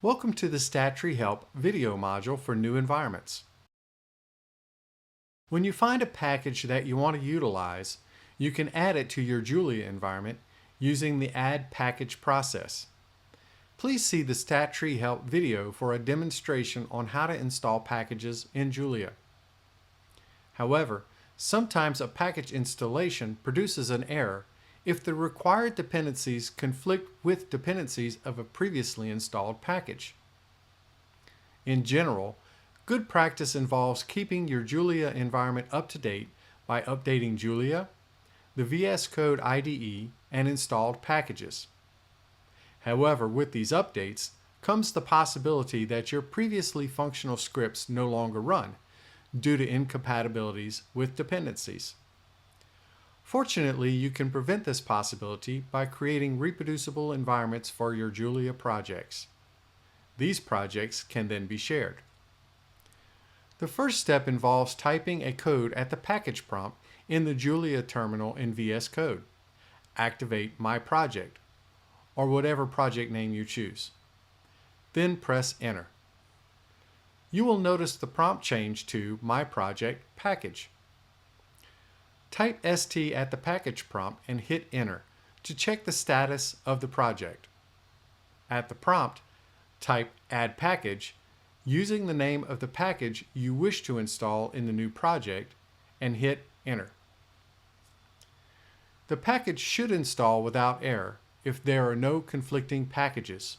Welcome to the StatTree Help video module for new environments. When you find a package that you want to utilize, you can add it to your Julia environment using the Add Package process. Please see the StatTree Help video for a demonstration on how to install packages in Julia. However, sometimes a package installation produces an error if the required dependencies conflict with dependencies of a previously installed package. In general, good practice involves keeping your Julia environment up to date by updating Julia, the VS Code IDE, and installed packages. However, with these updates comes the possibility that your previously functional scripts no longer run due to incompatibilities with dependencies. Fortunately, you can prevent this possibility by creating reproducible environments for your Julia projects. These projects can then be shared. The first step involves typing a code at the package prompt in the Julia terminal in VS Code. Activate My Project, or whatever project name you choose. Then press Enter. You will notice the prompt change to My Project Package. Type ST at the package prompt and hit Enter to check the status of the project. At the prompt, type Add Package using the name of the package you wish to install in the new project and hit Enter. The package should install without error if there are no conflicting packages.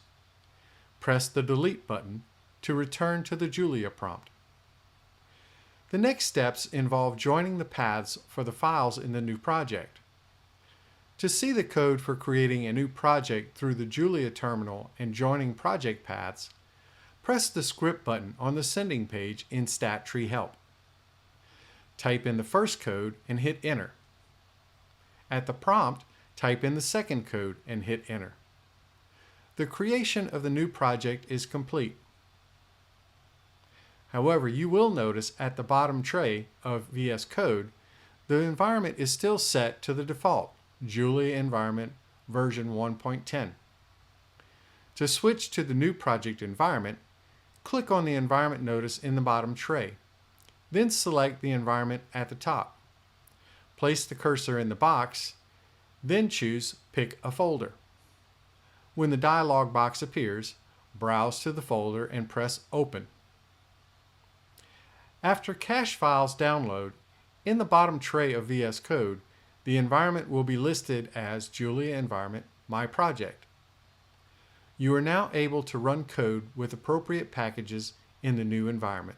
Press the Delete button to return to the Julia prompt. The next steps involve joining the paths for the files in the new project. To see the code for creating a new project through the Julia terminal and joining project paths, press the script button on the sending page in StatTree Help. Type in the first code and hit Enter. At the prompt, type in the second code and hit Enter. The creation of the new project is complete. However, you will notice at the bottom tray of VS Code, the environment is still set to the default Julia environment version 1.10. To switch to the new project environment, click on the environment notice in the bottom tray. Then select the environment at the top. Place the cursor in the box, then choose Pick a Folder. When the dialog box appears, browse to the folder and press Open. After cache files download, in the bottom tray of VS Code, the environment will be listed as Julia Environment My Project. You are now able to run code with appropriate packages in the new environment.